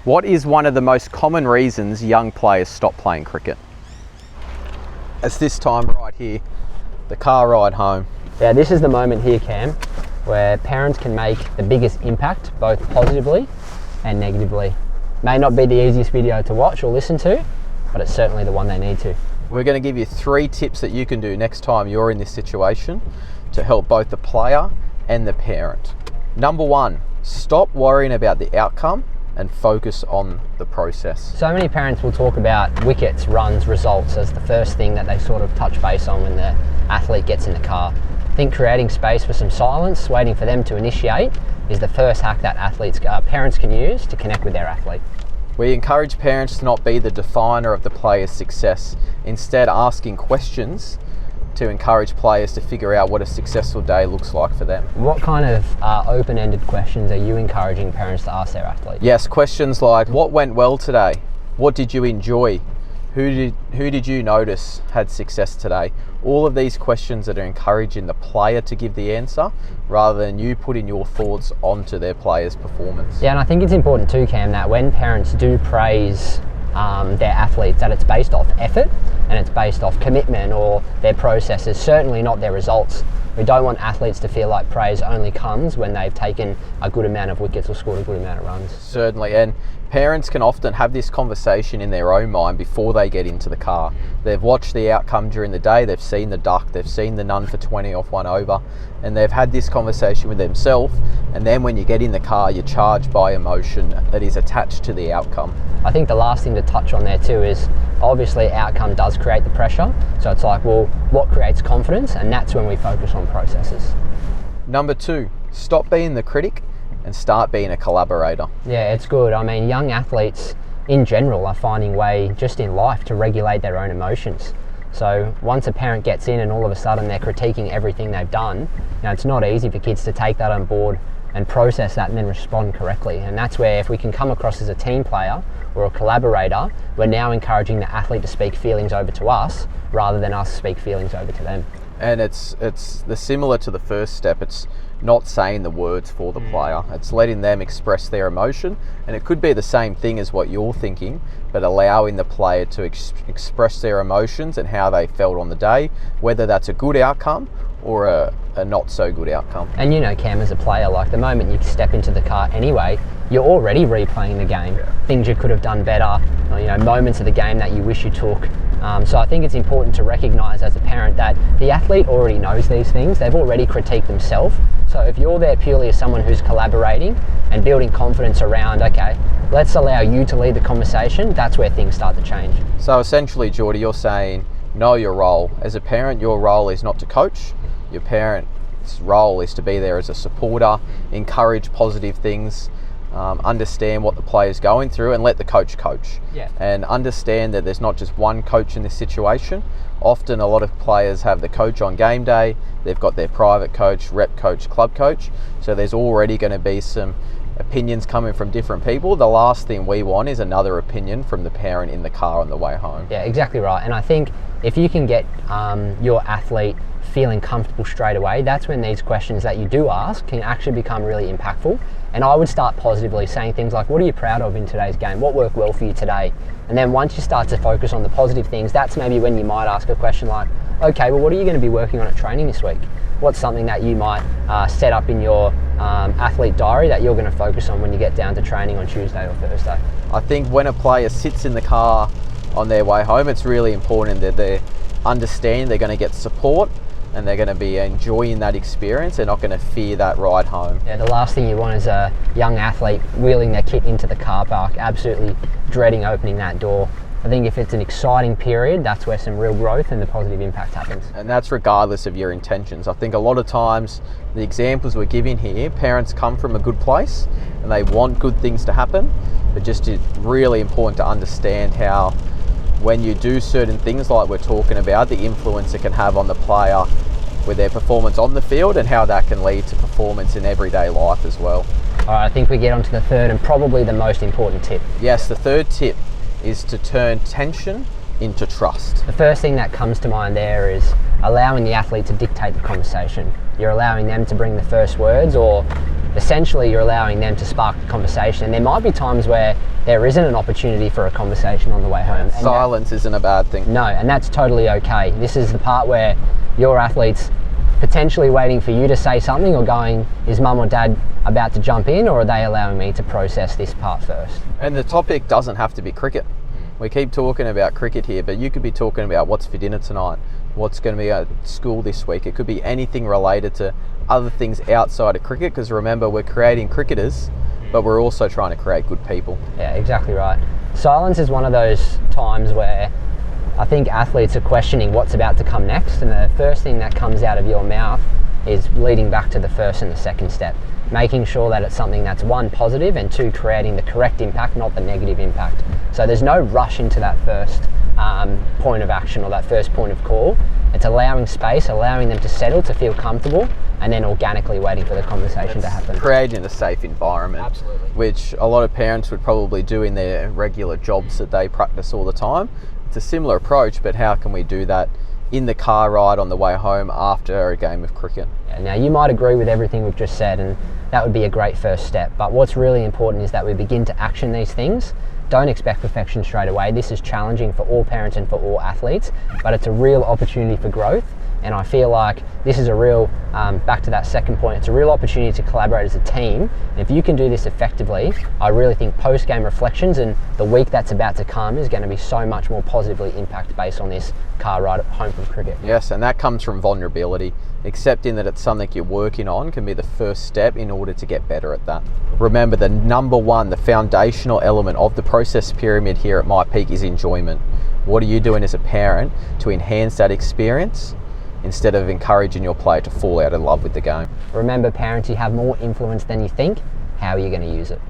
What is one of the most common reasons young players stop playing cricket? It's this time right here, the car ride home. Yeah, this is the moment here, Cam, where parents can make the biggest impact, both positively and negatively. May not be the easiest video to watch or listen to, but it's certainly the one they need to. We're going to give you 3 tips that you can do next time you're in this situation to help both the player and the parent. Number 1, stop worrying about the outcome and focus on the process. So many parents will talk about wickets, runs, results as the first thing that they sort of touch base on when the athlete gets in the car. I think creating space for some silence, waiting for them to initiate, is the first hack that parents can use to connect with their athlete. We encourage parents to not be the definer of the player's success, instead asking questions to encourage players to figure out what a successful day looks like for them. What kind of open-ended questions are you encouraging parents to ask their athlete? Yes, questions like, what went well today? What did you enjoy? Who did you notice had success today? All of these questions that are encouraging the player to give the answer rather than you putting your thoughts onto their player's performance. Yeah, and I think it's important too, Cam, that when parents do praise their athletes, that it's based off effort and it's based off commitment or their processes, certainly not their results. We don't want athletes to feel like praise only comes when they've taken a good amount of wickets or scored a good amount of runs. Certainly, and parents can often have this conversation in their own mind before they get into the car. They've watched the outcome during the day, they've seen the duck, they've seen the none for 20 off 1 over, and they've had this conversation with themselves, and then when you get in the car, you're charged by emotion that is attached to the outcome. I think the last thing to touch on there too is obviously outcome does create the pressure. So it's like, well, what creates confidence? And that's when we focus on processes. Number 2, stop being the critic and start being a collaborator. Yeah, it's good. I mean, young athletes in general are finding a way just in life to regulate their own emotions. So once a parent gets in and all of a sudden they're critiquing everything they've done, it's not easy for kids to take that on board and process that and then respond correctly. And that's where if we can come across as a team player or a collaborator, we're now encouraging the athlete to speak feelings over to us rather than us speak feelings over to them. And it's similar to the first step. It's not saying the words for the player. It's letting them express their emotion, and it could be the same thing as what you're thinking, but allowing the player to express their emotions and how they felt on the day, whether that's a good outcome or a not so good outcome. And Cam, as a player, like the moment you step into the car anyway, you're already replaying the game. Yeah. Things you could have done better, moments of the game that you wish you took. So I think it's important to recognise as a parent that the athlete already knows these things. They've already critiqued themselves. So if you're there purely as someone who's collaborating and building confidence around, okay, let's allow you to lead the conversation, that's where things start to change. So essentially, Geordie, you're saying know your role. As a parent, your role is not to coach. Your parent's role is to be there as a supporter, encourage positive things, understand what the player's going through and let the coach coach. Yeah. And understand that there's not just one coach in this situation. Often a lot of players have the coach on game day, they've got their private coach, rep coach, club coach, so there's already going to be some opinions coming from different people. The last thing we want is another opinion from the parent in the car on the way home. Yeah, exactly right. And I think if you can get your athlete feeling comfortable straight away, that's when these questions that you do ask can actually become really impactful. And I would start positively saying things like, what are you proud of in today's game? What worked well for you today? And then once you start to focus on the positive things, that's maybe when you might ask a question like, okay, well, what are you going to be working on at training this week? What's something that you might set up in your athlete diary that you're going to focus on when you get down to training on Tuesday or Thursday? I think when a player sits in the car on their way home, it's really important that they understand they're going to get support and they're going to be enjoying that experience. They're not going to fear that ride home. Yeah, the last thing you want is a young athlete wheeling their kit into the car park, absolutely dreading opening that door. I think if it's an exciting period, that's where some real growth and the positive impact happens. And that's regardless of your intentions. I think a lot of times the examples we're giving here, parents come from a good place and they want good things to happen, but just it's really important to understand how when you do certain things like we're talking about, the influence it can have on the player with their performance on the field and how that can lead to performance in everyday life as well. All right, I think we get on to the third and probably the most important tip. Yes, the third tip is to turn tension into trust? The first thing that comes to mind there is allowing the athlete to dictate the conversation. You're allowing them to bring the first words, or essentially you're allowing them to spark the conversation. And there might be times where there isn't an opportunity for a conversation on the way home. Silence isn't a bad thing. No, and that's totally okay. This is the part where your athlete's potentially waiting for you to say something, or going, is mum or dad about to jump in, or are they allowing me to process this part first? And the topic doesn't have to be cricket. We keep talking about cricket here, but you could be talking about what's for dinner tonight, what's going to be at school this week. It could be anything related to other things outside of cricket, because remember, we're creating cricketers, but we're also trying to create good people. Yeah, exactly right. Silence is one of those times where I think athletes are questioning what's about to come next, and the first thing that comes out of your mouth is leading back to the first and the second step, making sure that it's something that's one, positive, and two, creating the correct impact, not the negative impact. So there's no rush into that first point of action or that first point of call. It's allowing space, allowing them to settle, to feel comfortable, and then organically waiting for the conversation to happen. Creating a safe environment. Absolutely. Which a lot of parents would probably do in their regular jobs that they practice all the time. It's a similar approach, but how can we do that in the car ride on the way home after a game of cricket? Yeah, now you might agree with everything we've just said, and that would be a great first step. But what's really important is that we begin to action these things. Don't expect perfection straight away. This is challenging for all parents and for all athletes, but it's a real opportunity for growth. And I feel like this is a real, back to that second point, it's a real opportunity to collaborate as a team. And if you can do this effectively, I really think post-game reflections and the week that's about to come is going to be so much more positively impacted based on this car ride home from cricket. Yes, and that comes from vulnerability. Accepting that it's something you're working on can be the first step in order to get better at that. Remember, the number one, the foundational element of the process pyramid here at MyPEAC is enjoyment. What are you doing as a parent to enhance that experience, instead of encouraging your player to fall out of love with the game? Remember, parents, you have more influence than you think. How are you going to use it?